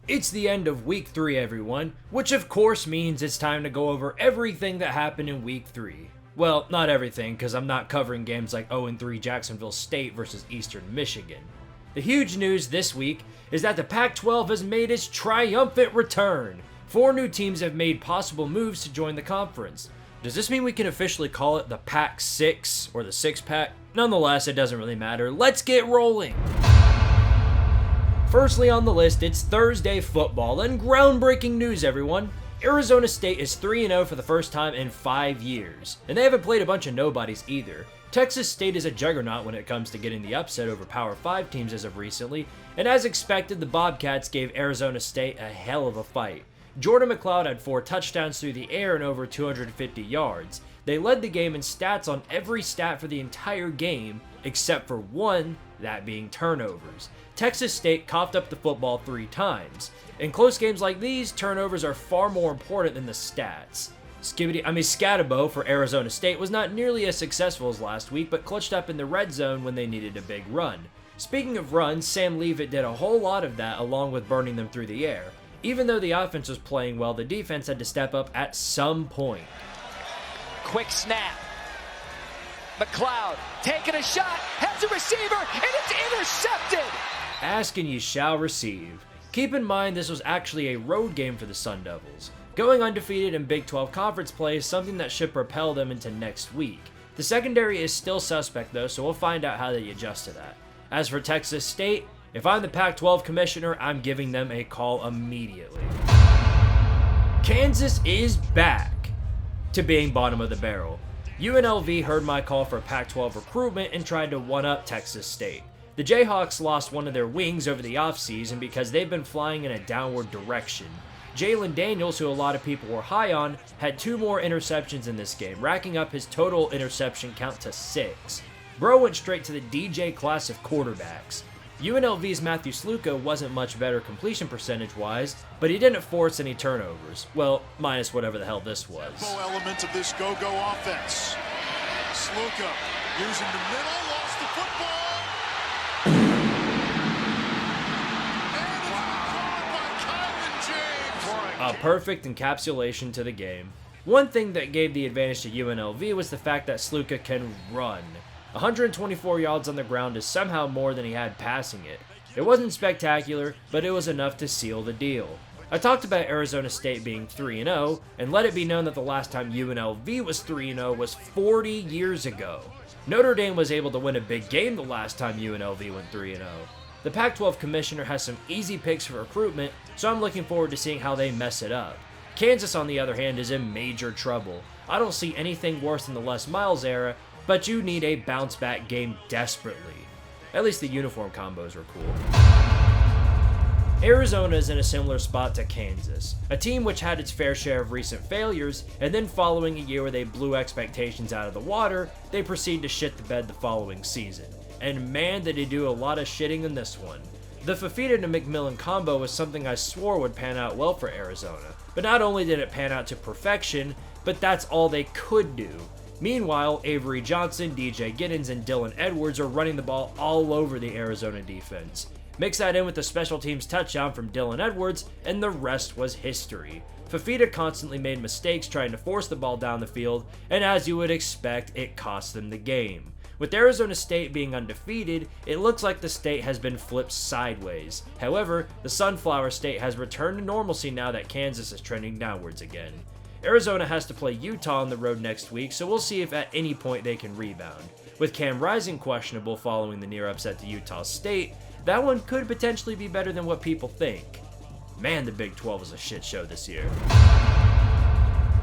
It's the end of week 3, everyone, which of course means it's time to go over everything that happened in week 3. Well, not everything, because I'm not covering games like 0-3 Jacksonville State versus Eastern Michigan. The huge news this week is that the Pac-12 has made its triumphant return. 4 new teams have made possible moves to join the conference. Does this mean we can officially call it the Pac-6 or the Six-Pack? Nonetheless, it doesn't really matter. Let's get rolling! Firstly on the list, it's Thursday football, and groundbreaking news, everyone. Arizona State is 3-0 for the first time in 5 years, and they haven't played a bunch of nobodies either. Texas State is a juggernaut when it comes to getting the upset over Power 5 teams as of recently, and as expected, the Bobcats gave Arizona State a hell of a fight. Jordan McLeod had 4 touchdowns through the air and over 250 yards. They led the game in stats on every stat for the entire game, except for one, that being turnovers. Texas State coughed up the football 3 times. In close games like these, turnovers are far more important than the stats. Scatabo for Arizona State was not nearly as successful as last week, but clutched up in the red zone when they needed a big run. Speaking of runs, Sam Leavitt did a whole lot of that along with burning them through the air. Even though the offense was playing well, the defense had to step up at some point. Quick snap. McLeod taking a shot, has a receiver, and it's intercepted! Ask and ye shall receive. Keep in mind this was actually a road game for the Sun Devils. Going undefeated in Big 12 conference play is something that should propel them into next week. The secondary is still suspect though, so we'll find out how they adjust to that. As for Texas State, if I'm the Pac-12 commissioner, I'm giving them a call immediately. Kansas is back to being bottom of the barrel. UNLV heard my call for Pac-12 recruitment and tried to one-up Texas State. The Jayhawks lost one of their wings over the offseason because they've been flying in a downward direction. Jalen Daniels, who a lot of people were high on, had 2 more interceptions in this game, racking up his total interception count to 6. Bro went straight to the DJ class of quarterbacks. UNLV's Matthew Sluka wasn't much better completion percentage-wise, but he didn't force any turnovers. Well, minus whatever the hell this was. Element of this go-go offense. Sluka using the middle, lost the football. A perfect encapsulation to the game. One thing that gave the advantage to UNLV was the fact that Sluka can run. 124 yards on the ground is somehow more than he had passing it. It wasn't spectacular, but it was enough to seal the deal. I talked about Arizona State being 3-0, and let it be known that the last time UNLV was 3-0 was 40 years ago. Notre Dame was able to win a big game the last time UNLV went 3-0. The Pac-12 commissioner has some easy picks for recruitment, so I'm looking forward to seeing how they mess it up. Kansas, on the other hand, is in major trouble. I don't see anything worse than the Les Miles era, but you need a bounce-back game desperately. At least the uniform combos were cool. Arizona is in a similar spot to Kansas, a team which had its fair share of recent failures, and then following a year where they blew expectations out of the water, they proceed to shit the bed the following season. And man, did he do a lot of shitting in this one. The Fafita to McMillan combo was something I swore would pan out well for Arizona, but not only did it pan out to perfection, but that's all they could do. Meanwhile, Avery Johnson, DJ Giddens, and Dylan Edwards are running the ball all over the Arizona defense. Mix that in with the special teams touchdown from Dylan Edwards, and the rest was history. Fafita constantly made mistakes trying to force the ball down the field, and as you would expect, it cost them the game. With Arizona State being undefeated, it looks like the state has been flipped sideways. However, the Sunflower State has returned to normalcy now that Kansas is trending downwards again. Arizona has to play Utah on the road next week, so we'll see if at any point they can rebound. With Cam Rising questionable following the near upset to Utah State, that one could potentially be better than what people think. Man, the Big 12 was a shit show this year.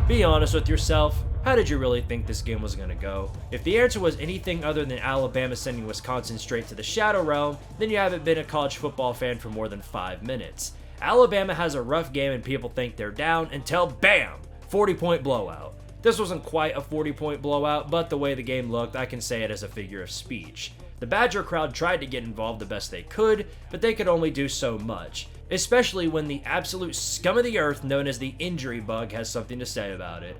Be honest with yourself. How did you really think this game was going to go? If the answer was anything other than Alabama sending Wisconsin straight to the Shadow Realm, then you haven't been a college football fan for more than 5 minutes. Alabama has a rough game and people think they're down until BAM! 40-point blowout. This wasn't quite a 40-point blowout, but the way the game looked, I can say it as a figure of speech. The Badger crowd tried to get involved the best they could, but they could only do so much, especially when the absolute scum of the earth known as the injury bug has something to say about it.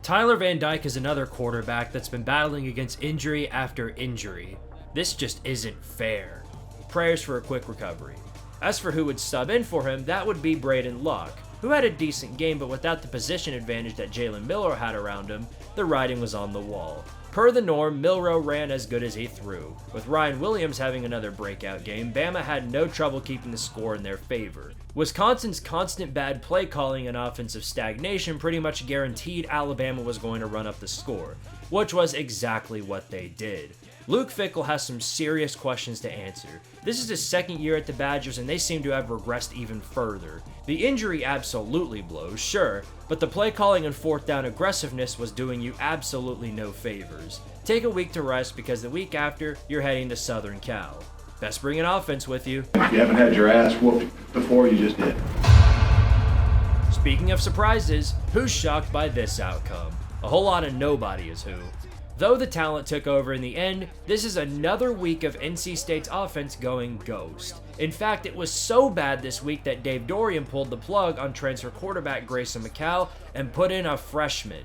Tyler Van Dyke is another quarterback that's been battling against injury after injury. This just isn't fair. Prayers for a quick recovery. As for who would sub in for him, that would be Braden Locke, who had a decent game, but without the position advantage that Jalen Milroe had around him, the writing was on the wall. Per the norm, Milroe ran as good as he threw. With Ryan Williams having another breakout game, Bama had no trouble keeping the score in their favor. Wisconsin's constant bad play calling and offensive stagnation pretty much guaranteed Alabama was going to run up the score, which was exactly what they did. Luke Fickell has some serious questions to answer. This is his second year at the Badgers and they seem to have regressed even further. The injury absolutely blows, sure, but the play calling and fourth down aggressiveness was doing you absolutely no favors. Take a week to rest because the week after, you're heading to Southern Cal. Best bring an offense with you. If you haven't had your ass whooped before, you just did. Speaking of surprises, who's shocked by this outcome? A whole lot of nobody is who. Though the talent took over in the end, this is another week of NC State's offense going ghost. In fact, it was so bad this week that Dave Dorian pulled the plug on transfer quarterback Grayson McCall and put in a freshman.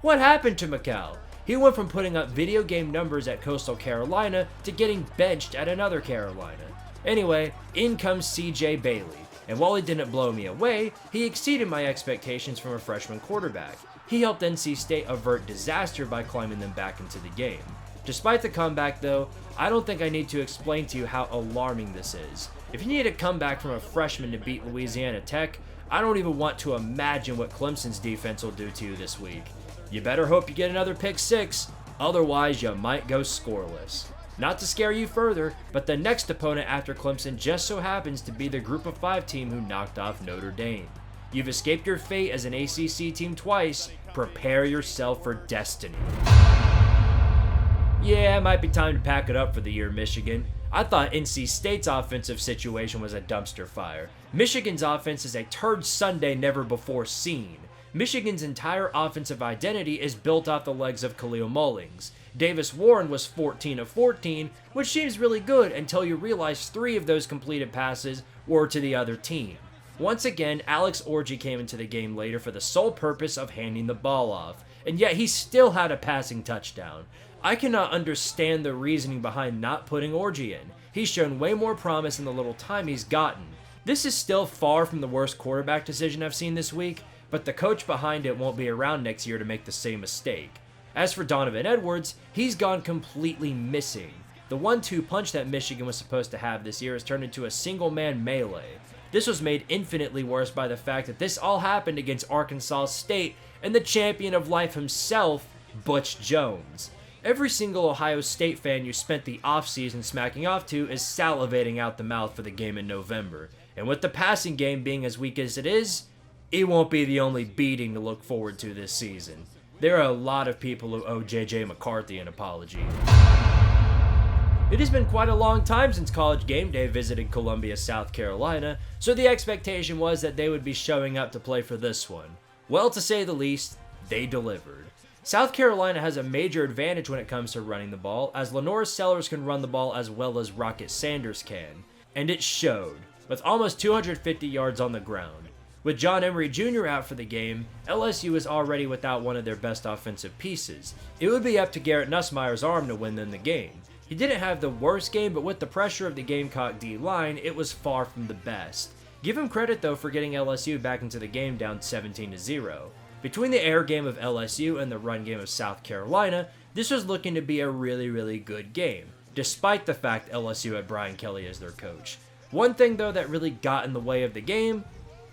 What happened to McCall? He went from putting up video game numbers at Coastal Carolina to getting benched at another Carolina. Anyway, in comes CJ Bailey, and while he didn't blow me away, he exceeded my expectations from a freshman quarterback. He helped NC State avert disaster by climbing them back into the game. Despite the comeback though, I don't think I need to explain to you how alarming this is. If you need a comeback from a freshman to beat Louisiana Tech, I don't even want to imagine what Clemson's defense will do to you this week. You better hope you get another pick six, otherwise you might go scoreless. Not to scare you further, but the next opponent after Clemson just so happens to be the Group of 5 team who knocked off Notre Dame. You've escaped your fate as an ACC team twice, prepare yourself for destiny. Yeah, it might be time to pack it up for the year, Michigan. I thought NC State's offensive situation was a dumpster fire. Michigan's offense is a turd Sunday never before seen. Michigan's entire offensive identity is built off the legs of Khalil Mullings. Davis Warren was 14 of 14, which seems really good until you realize 3 of those completed passes were to the other team. Once again, Alex Orji came into the game later for the sole purpose of handing the ball off, and yet he still had a passing touchdown. I cannot understand the reasoning behind not putting Orji in. He's shown way more promise in the little time he's gotten. This is still far from the worst quarterback decision I've seen this week, but the coach behind it won't be around next year to make the same mistake. As for Donovan Edwards, he's gone completely missing. The 1-2 punch that Michigan was supposed to have this year has turned into a single-man melee. This was made infinitely worse by the fact that this all happened against Arkansas State and the champion of life himself, Butch Jones. Every single Ohio State fan you spent the offseason smacking off to is salivating out the mouth for the game in November. And with the passing game being as weak as it is, it won't be the only beating to look forward to this season. There are a lot of people who owe J.J. McCarthy an apology. It has been quite a long time since College Game Day visited Columbia, South Carolina, so the expectation was that they would be showing up to play for this one. Well, to say the least, they delivered. South Carolina has a major advantage when it comes to running the ball, as Lenore Sellers can run the ball as well as Rocket Sanders can. And it showed, with almost 250 yards on the ground. With John Emery Jr. out for the game, LSU is already without one of their best offensive pieces. It would be up to Garrett Nussmeier's arm to win them the game. He didn't have the worst game, but with the pressure of the Gamecock D-line, it was far from the best. Give him credit though for getting LSU back into the game down 17-0. Between the air game of LSU and the run game of South Carolina, this was looking to be a really good game, despite the fact LSU had Brian Kelly as their coach. One thing though that really got in the way of the game,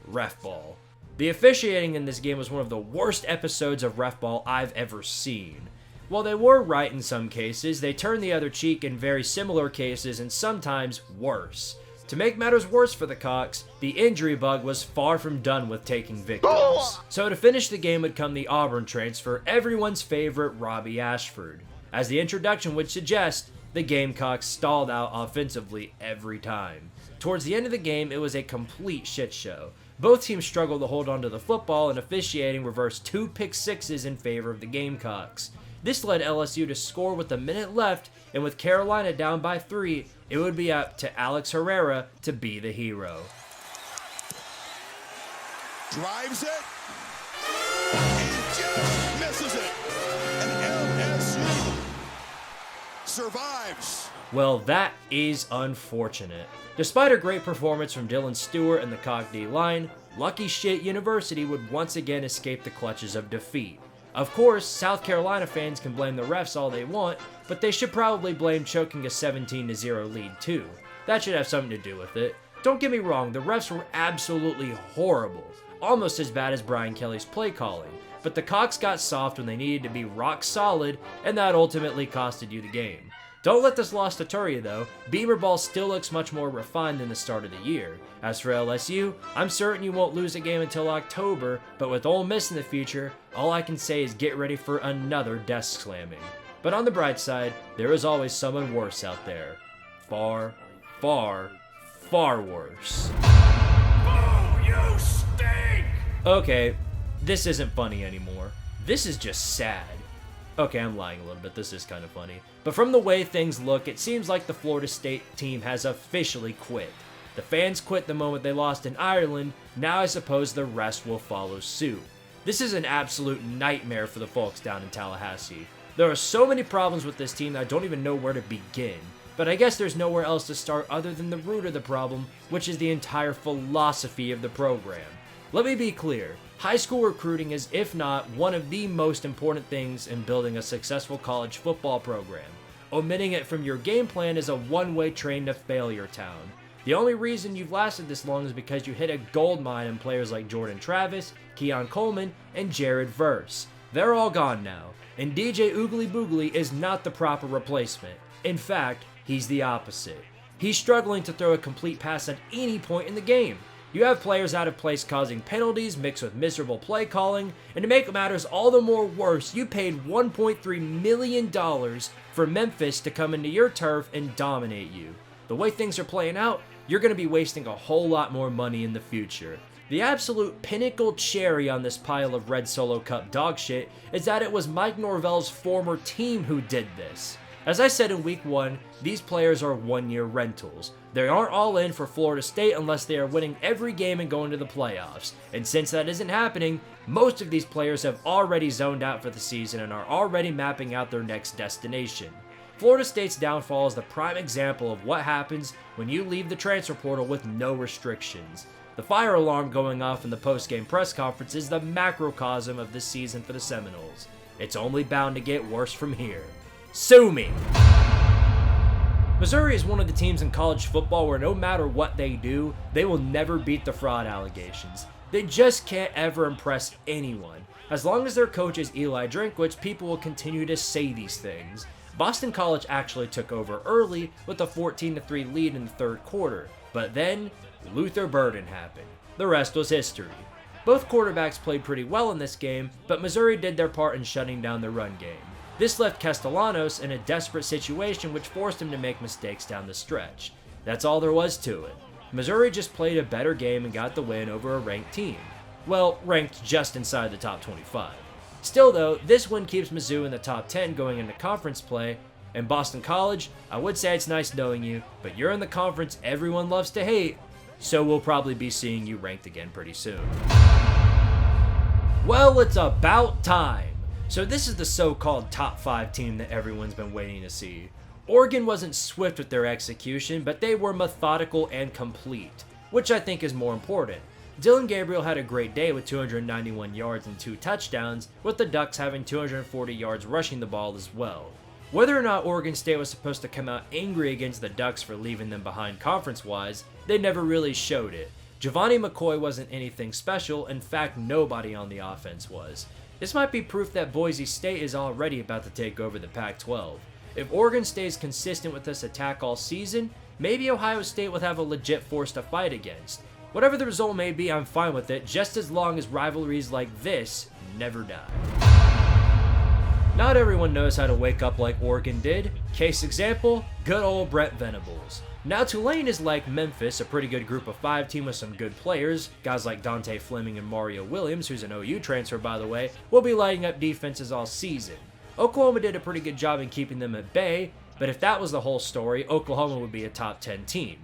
ref ball. The officiating in this game was one of the worst episodes of ref ball I've ever seen. While they were right in some cases, they turned the other cheek in very similar cases and sometimes worse. To make matters worse for the Cox, the injury bug was far from done with taking victims. So to finish the game would come the Auburn transfer, everyone's favorite Robbie Ashford. As the introduction would suggest, the Gamecocks stalled out offensively every time. Towards the end of the game, it was a complete shit show. Both teams struggled to hold onto the football, and officiating reversed 2 pick sixes in favor of the Gamecocks. This led LSU to score with a minute left, and with Carolina down by 3, it would be up to Alex Herrera to be the hero. Drives it, and just misses it. And LSU survives. Well, that is unfortunate. Despite a great performance from Dylan Stewart and the Cog D line, Lucky Shit University would once again escape the clutches of defeat. Of course, South Carolina fans can blame the refs all they want, but they should probably blame choking a 17-0 lead too. That should have something to do with it. Don't get me wrong, the refs were absolutely horrible, almost as bad as Brian Kelly's play calling, but the Cogs got soft when they needed to be rock solid, and that ultimately costed you the game. Don't let this loss deter you though, Beamer ball still looks much more refined than the start of the year. As for LSU, I'm certain you won't lose a game until October, but with Ole Miss in the future, all I can say is get ready for another desk slamming. But on the bright side, there is always someone worse out there. Far, far, far worse. Oh, you stink! Okay, this isn't funny anymore. This is just sad. Okay, I'm lying a little bit, this is kind of funny. But from the way things look, it seems like the Florida State team has officially quit. The fans quit the moment they lost in Ireland, now I suppose the rest will follow suit. This is an absolute nightmare for the folks down in Tallahassee. There are so many problems with this team that I don't even know where to begin. But I guess there's nowhere else to start other than the root of the problem, which is the entire philosophy of the program. Let me be clear, high school recruiting is, if not, one of the most important things in building a successful college football program. Omitting it from your game plan is a one-way train to failure town. The only reason you've lasted this long is because you hit a gold mine in players like Jordan Travis, Keon Coleman, and Jared Verse. They're all gone now, and DJ Oogly Boogly is not the proper replacement. In fact, he's the opposite. He's struggling to throw a complete pass at any point in the game. You have players out of place causing penalties mixed with miserable play calling, and to make matters all the more worse, you paid $1.3 million for Memphis to come into your turf and dominate you. The way things are playing out, you're going to be wasting a whole lot more money in the future. The absolute pinnacle cherry on this pile of Red Solo Cup dog shit is that it was Mike Norvell's former team who did this. As I said in week 1, these players are one-year rentals. They aren't all in for Florida State unless they are winning every game and going to the playoffs. And since that isn't happening, most of these players have already zoned out for the season and are already mapping out their next destination. Florida State's downfall is the prime example of what happens when you leave the transfer portal with no restrictions. The fire alarm going off in the post-game press conference is the macrocosm of this season for the Seminoles. It's only bound to get worse from here. Sue me! Missouri is one of the teams in college football where no matter what they do, they will never beat the fraud allegations. They just can't ever impress anyone. As long as their coach is Eli Drinkwitz, people will continue to say these things. Boston College actually took over early with a 14-3 lead in the third quarter, but then Luther Burden happened. The rest was history. Both quarterbacks played pretty well in this game, but Missouri did their part in shutting down the run game. This left Castellanos in a desperate situation which forced him to make mistakes down the stretch. That's all there was to it. Missouri just played a better game and got the win over a ranked team. Well, ranked just inside the top 25. Still though, this win keeps Mizzou in the top 10 going into conference play, and Boston College, I would say it's nice knowing you, but you're in the conference everyone loves to hate, so we'll probably be seeing you ranked again pretty soon. Well, it's about time. So this is the so-called top 5 team that everyone's been waiting to see. Oregon wasn't swift with their execution, but they were methodical and complete, which I think is more important. Dylan Gabriel had a great day with 291 yards and 2 touchdowns, with the Ducks having 240 yards rushing the ball as well. Whether or not Oregon State was supposed to come out angry against the Ducks for leaving them behind conference-wise, they never really showed it. Giovanni McCoy wasn't anything special, in fact nobody on the offense was. This might be proof that Boise State is already about to take over the Pac-12. If Oregon stays consistent with this attack all season, maybe Ohio State will have a legit force to fight against. Whatever the result may be, I'm fine with it, just as long as rivalries like this never die. Not everyone knows how to wake up like Oregon did. Case example, good old Brent Venables. Now Tulane is like Memphis, a pretty good group of 5 team with some good players. Guys like Dante Fleming and Mario Williams, who's an OU transfer by the way, will be lighting up defenses all season. Oklahoma did a pretty good job in keeping them at bay, but if that was the whole story, Oklahoma would be a top 10 team.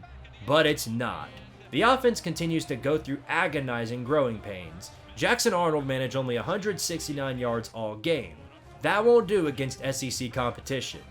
But it's not. The offense continues to go through agonizing growing pains. Jackson Arnold managed only 169 yards all game. That won't do against SEC competition.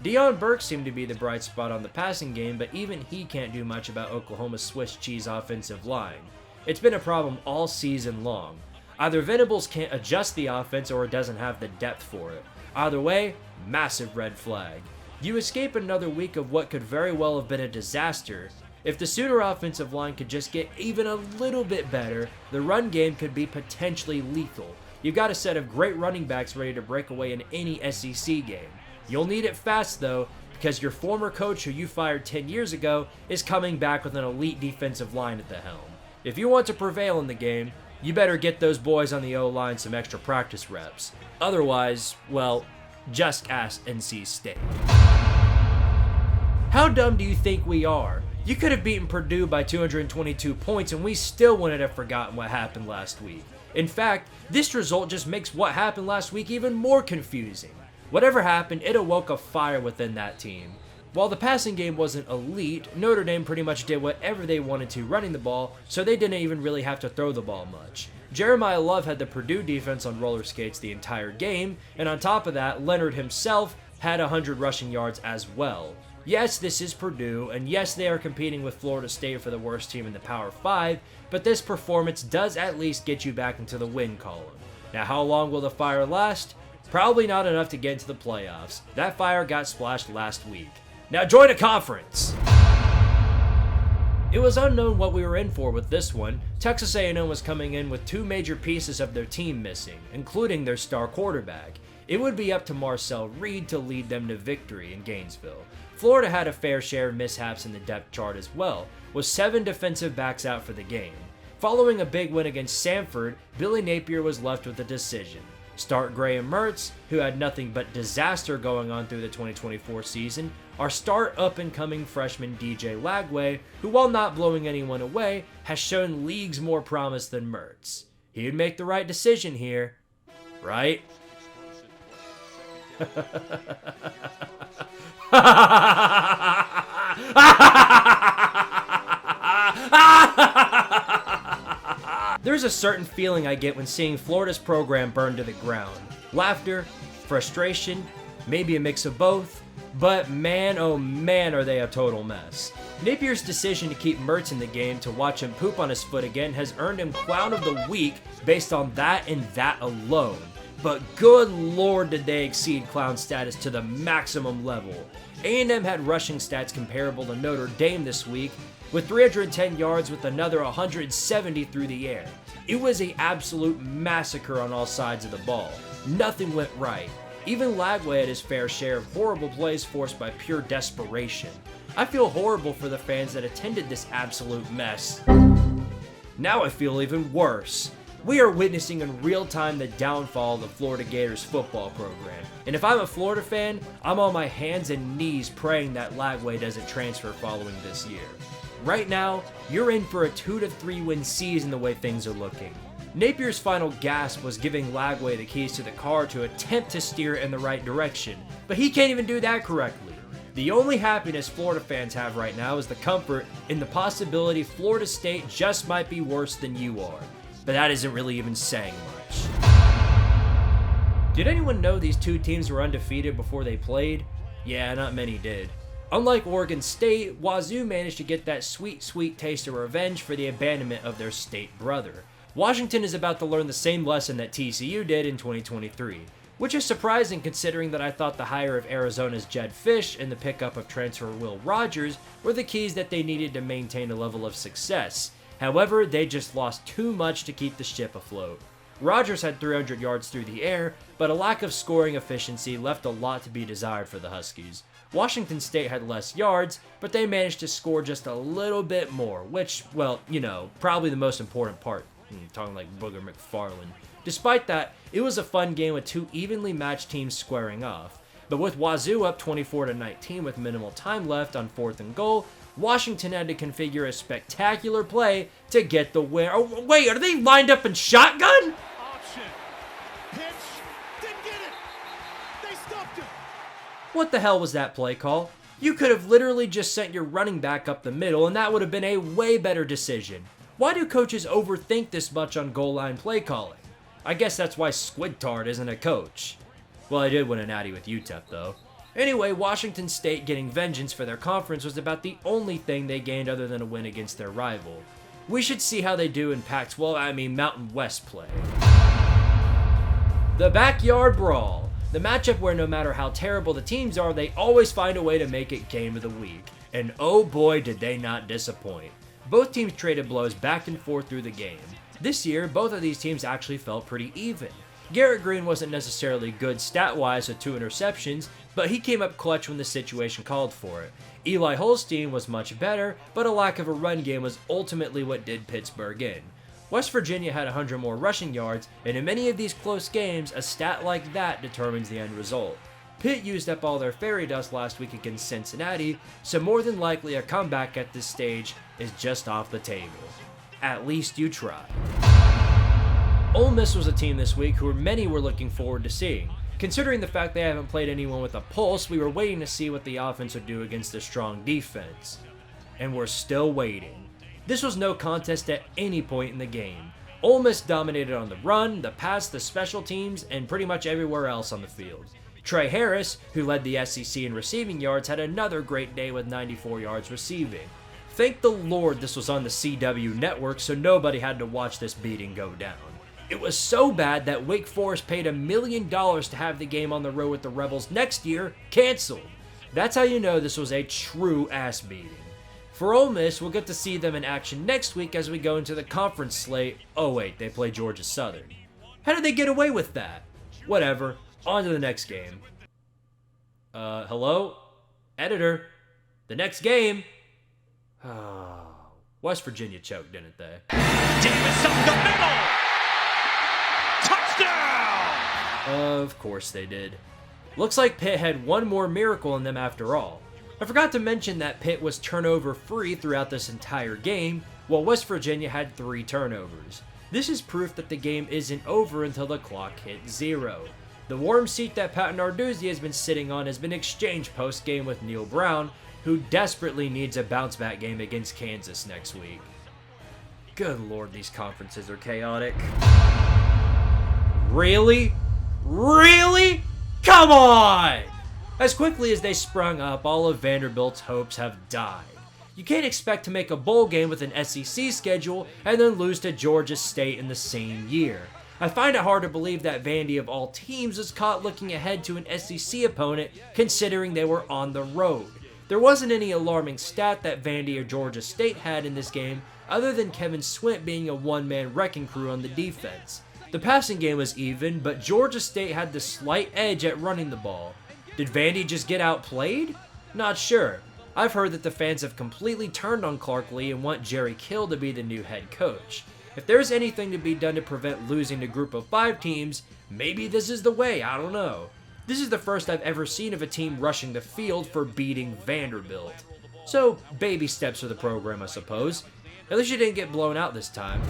Deion Burke seemed to be the bright spot on the passing game, but even he can't do much about Oklahoma's Swiss cheese offensive line. It's been a problem all season long. Either Venables can't adjust the offense or it doesn't have the depth for it. Either way, massive red flag. You escape another week of what could very well have been a disaster. If the Sooner offensive line could just get even a little bit better, the run game could be potentially lethal. You've got a set of great running backs ready to break away in any SEC game. You'll need it fast though, because your former coach who you fired 10 years ago is coming back with an elite defensive line at the helm. If you want to prevail in the game, you better get those boys on the O-line some extra practice reps. Otherwise, well, just ask NC State. How dumb do you think we are? You could have beaten Purdue by 222 points and we still wouldn't have forgotten what happened last week. In fact, this result just makes what happened last week even more confusing. Whatever happened, it awoke a fire within that team. While the passing game wasn't elite, Notre Dame pretty much did whatever they wanted to running the ball, so they didn't even really have to throw the ball much. Jeremiah Love had the Purdue defense on roller skates the entire game, and on top of that, Leonard himself had 100 rushing yards as well. Yes, this is Purdue, and yes, they are competing with Florida State for the worst team in the Power 5, but this performance does at least get you back into the win column. Now, how long will the fire last? Probably not enough to get into the playoffs. That fire got splashed last week. Now join a conference! It was unknown what we were in for with this one. Texas A&M was coming in with two major pieces of their team missing, including their star quarterback. It would be up to Marcel Reed to lead them to victory in Gainesville. Florida had a fair share of mishaps in the depth chart as well, with 7 defensive backs out for the game. Following a big win against Samford, Billy Napier was left with a decision. Start Graham Mertz, who had nothing but disaster going on through the 2024 season, or start up-and-coming freshman DJ Lagway, who while not blowing anyone away, has shown leagues more promise than Mertz. He would make the right decision here, right? There's a certain feeling I get when seeing Florida's program burn to the ground. Laughter, frustration, maybe a mix of both, but man oh man are they a total mess. Napier's decision to keep Mertz in the game to watch him poop on his foot again has earned him Clown of the Week based on that and that alone. But good lord did they exceed clown status to the maximum level. A&M had rushing stats comparable to Notre Dame this week, with 310 yards with another 170 through the air. It was an absolute massacre on all sides of the ball. Nothing went right. Even Lagway had his fair share of horrible plays forced by pure desperation. I feel horrible for the fans that attended this absolute mess. Now I feel even worse. We are witnessing in real time the downfall of the Florida Gators football program. And if I'm a Florida fan, I'm on my hands and knees praying that Lagway doesn't transfer following this year. Right now, you're in for a 2 to 3 win season the way things are looking. Napier's final gasp was giving Lagway the keys to the car to attempt to steer it in the right direction, but he can't even do that correctly. The only happiness Florida fans have right now is the comfort in the possibility Florida State just might be worse than you are. But that isn't really even saying much. Did anyone know these two teams were undefeated before they played? Yeah, not many did. Unlike Oregon State, Wazoo managed to get that sweet, sweet taste of revenge for the abandonment of their state brother. Washington is about to learn the same lesson that TCU did in 2023, which is surprising considering that I thought the hire of Arizona's Jed Fish and the pickup of transfer Will Rogers were the keys that they needed to maintain a level of success. However, they just lost too much to keep the ship afloat. Rogers had 300 yards through the air, but a lack of scoring efficiency left a lot to be desired for the Huskies. Washington State had less yards, but they managed to score just a little bit more, which, well, you know, probably the most important part. Talking like Booger McFarland. Despite that, it was a fun game with two evenly matched teams squaring off. But with Wazoo up 24-19 with minimal time left on 4th and goal, Washington had to configure a spectacular play to get the win. Oh, wait, are they lined up in shotgun? Option. Pitch. Didn't get it. They stuffed him. What the hell was that play call? You could have literally just sent your running back up the middle and that would have been a way better decision. Why do coaches overthink this much on goal line play calling? I guess that's why Squidtard isn't a coach. Well, I did win a natty with UTEP though. Anyway, Washington State getting vengeance for their conference was about the only thing they gained other than a win against their rival. We should see how they do in Mountain West play. The Backyard Brawl. The matchup where no matter how terrible the teams are, they always find a way to make it game of the week. And oh boy did they not disappoint. Both teams traded blows back and forth through the game. This year, both of these teams actually felt pretty even. Garrett Green wasn't necessarily good stat-wise with 2 interceptions, but he came up clutch when the situation called for it. Eli Holstein was much better, but a lack of a run game was ultimately what did Pittsburgh in. West Virginia had 100 more rushing yards, and in many of these close games, a stat like that determines the end result. Pitt used up all their fairy dust last week against Cincinnati, so more than likely a comeback at this stage is just off the table. At least you try. Ole Miss was a team this week who many were looking forward to seeing. Considering the fact they haven't played anyone with a pulse, we were waiting to see what the offense would do against a strong defense. And we're still waiting. This was no contest at any point in the game. Ole Miss dominated on the run, the pass, the special teams, and pretty much everywhere else on the field. Trey Harris, who led the SEC in receiving yards, had another great day with 94 yards receiving. Thank the Lord this was on the CW network so nobody had to watch this beating go down. It was so bad that Wake Forest paid $1 million to have the game on the road with the Rebels next year canceled. That's how you know this was a true ass beating. For Ole Miss, we'll get to see them in action next week as we go into the conference slate. Oh wait, they play Georgia Southern. How did they get away with that? Whatever, on to the next game. Hello? Editor? The next game? West Virginia choked, didn't they? Davis up the middle! Touchdown! Of course they did. Looks like Pitt had one more miracle in them after all. I forgot to mention that Pitt was turnover free throughout this entire game, while West Virginia had 3 turnovers. This is proof that the game isn't over until the clock hits 0. The warm seat that Pat Narduzzi has been sitting on has been exchanged post-game with Neil Brown, who desperately needs a bounce-back game against Kansas next week. Good lord, these conferences are chaotic. Really? Really? Come on! As quickly as they sprung up, all of Vanderbilt's hopes have died. You can't expect to make a bowl game with an SEC schedule and then lose to Georgia State in the same year. I find it hard to believe that Vandy of all teams was caught looking ahead to an SEC opponent considering they were on the road. There wasn't any alarming stat that Vandy or Georgia State had in this game other than Kevin Swint being a one-man wrecking crew on the defense. The passing game was even, but Georgia State had the slight edge at running the ball. Did Vandy just get outplayed? Not sure. I've heard that the fans have completely turned on Clark Lee and want Jerry Kill to be the new head coach. If there's anything to be done to prevent losing to Group of 5 teams, maybe this is the way, I don't know. This is the first I've ever seen of a team rushing the field for beating Vanderbilt. So, baby steps for the program, I suppose. At least you didn't get blown out this time.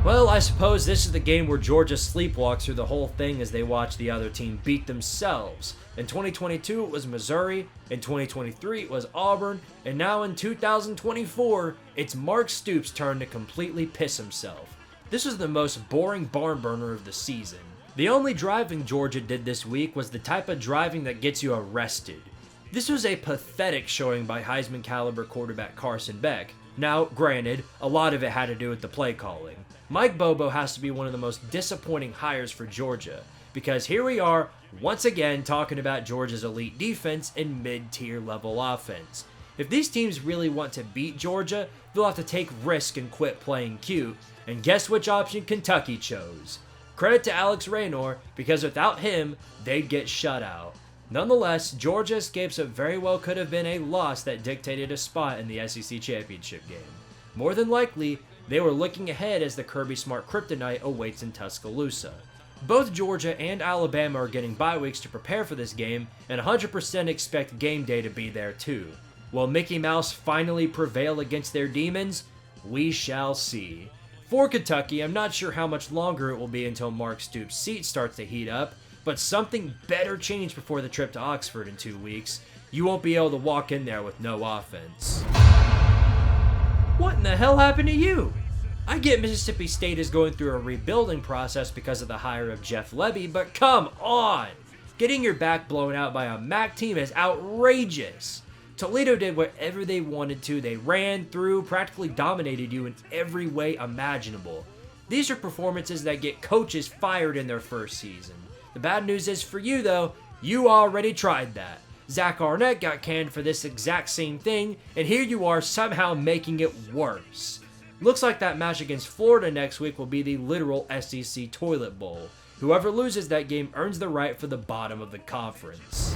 Well, I suppose this is the game where Georgia sleepwalks through the whole thing as they watch the other team beat themselves. In 2022, it was Missouri, in 2023, it was Auburn, and now in 2024, it's Mark Stoops' turn to completely piss himself. This was the most boring barn burner of the season. The only driving Georgia did this week was the type of driving that gets you arrested. This was a pathetic showing by Heisman caliber quarterback Carson Beck. Now, granted, a lot of it had to do with the play calling. Mike Bobo has to be one of the most disappointing hires for Georgia, because here we are, once again talking about Georgia's elite defense and mid-tier level offense. If these teams really want to beat Georgia, they'll have to take risk and quit playing cute, and guess which option Kentucky chose? Credit to Alex Raynor, because without him, they'd get shut out. Nonetheless, Georgia escapes what very well could have been a loss that dictated a spot in the SEC championship game. More than likely, they were looking ahead as the Kirby Smart kryptonite awaits in Tuscaloosa. Both Georgia and Alabama are getting bye weeks to prepare for this game, and 100% expect game day to be there too. Will Mickey Mouse finally prevail against their demons? We shall see. For Kentucky, I'm not sure how much longer it will be until Mark Stoops' seat starts to heat up, but something better change before the trip to Oxford in 2 weeks. You won't be able to walk in there with no offense. What in the hell happened to you? I get Mississippi State is going through a rebuilding process because of the hire of Jeff Lebby, but come on! Getting your back blown out by a MAC team is outrageous. Toledo did whatever they wanted to. They ran through, practically dominated you in every way imaginable. These are performances that get coaches fired in their first season. The bad news is for you though, you already tried that. Zach Arnett got canned for this exact same thing, and here you are somehow making it worse. Looks like that match against Florida next week will be the literal SEC toilet bowl. Whoever loses that game earns the right for the bottom of the conference.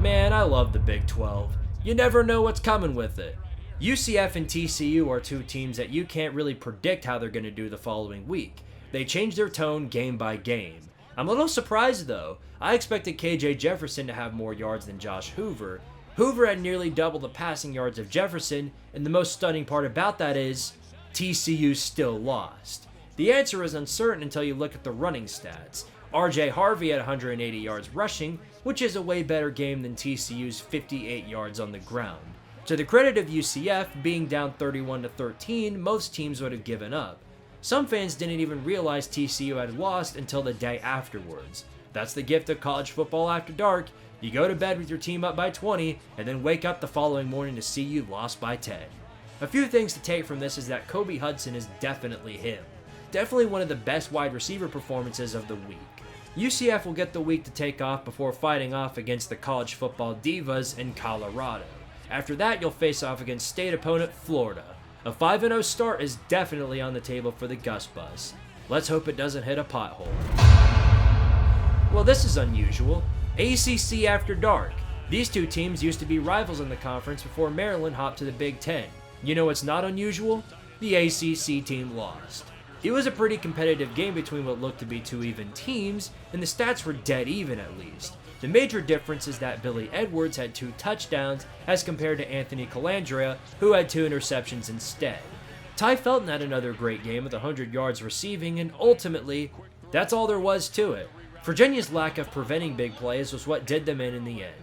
Man, I love the Big 12. You never know what's coming with it. UCF and TCU are two teams that you can't really predict how they're going to do the following week. They change their tone game by game. I'm a little surprised though. I expected KJ Jefferson to have more yards than Josh Hoover. Hoover had nearly double the passing yards of Jefferson, and the most stunning part about that is TCU still lost. The answer is uncertain until you look at the running stats. RJ Harvey had 180 yards rushing, which is a way better game than TCU's 58 yards on the ground. To the credit of UCF, being down 31-13, most teams would have given up. Some fans didn't even realize TCU had lost until the day afterwards. That's the gift of college football after dark. You go to bed with your team up by 20, and then wake up the following morning to see you lost by 10. A few things to take from this is that Kobe Hudson is definitely him. Definitely one of the best wide receiver performances of the week. UCF will get the week to take off before fighting off against the college football divas in Colorado. After that, you'll face off against state opponent Florida. A 5-0 start is definitely on the table for the Gus Bus. Let's hope it doesn't hit a pothole. Well, this is unusual. ACC after dark. These two teams used to be rivals in the conference before Maryland hopped to the Big Ten. You know what's not unusual? The ACC team lost. It was a pretty competitive game between what looked to be two even teams, and the stats were dead even at least. The major difference is that Billy Edwards had 2 touchdowns as compared to Anthony Calandria, who had 2 interceptions instead. Ty Felton had another great game with 100 yards receiving, and ultimately, that's all there was to it. Virginia's lack of preventing big plays was what did them in the end.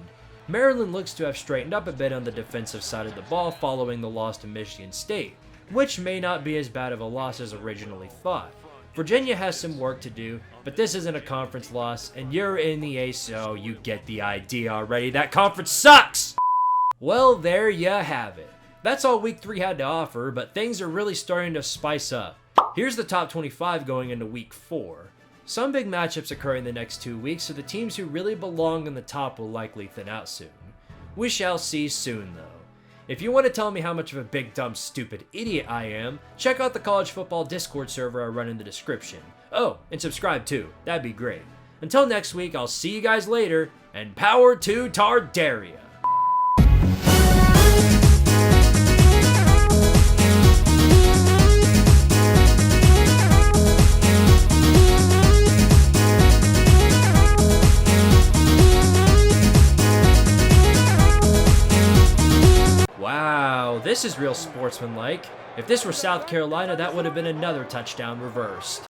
Maryland looks to have straightened up a bit on the defensive side of the ball following the loss to Michigan State, which may not be as bad of a loss as originally thought. Virginia has some work to do, but this isn't a conference loss, and you're in the A, so you get the idea already. That conference sucks! Well, there you have it. That's all Week 3 had to offer, but things are really starting to spice up. Here's the top 25 going into Week 4. Some big matchups occur in the next 2 weeks, so the teams who really belong in the top will likely thin out soon. We shall see soon, though. If you want to tell me how much of a big, dumb, stupid idiot I am, check out the college football Discord server I run in the description. Oh, and subscribe too, that'd be great. Until next week, I'll see you guys later, and power to Tardaria! Wow, this is real sportsmanlike. If this were South Carolina, that would have been another touchdown reversed.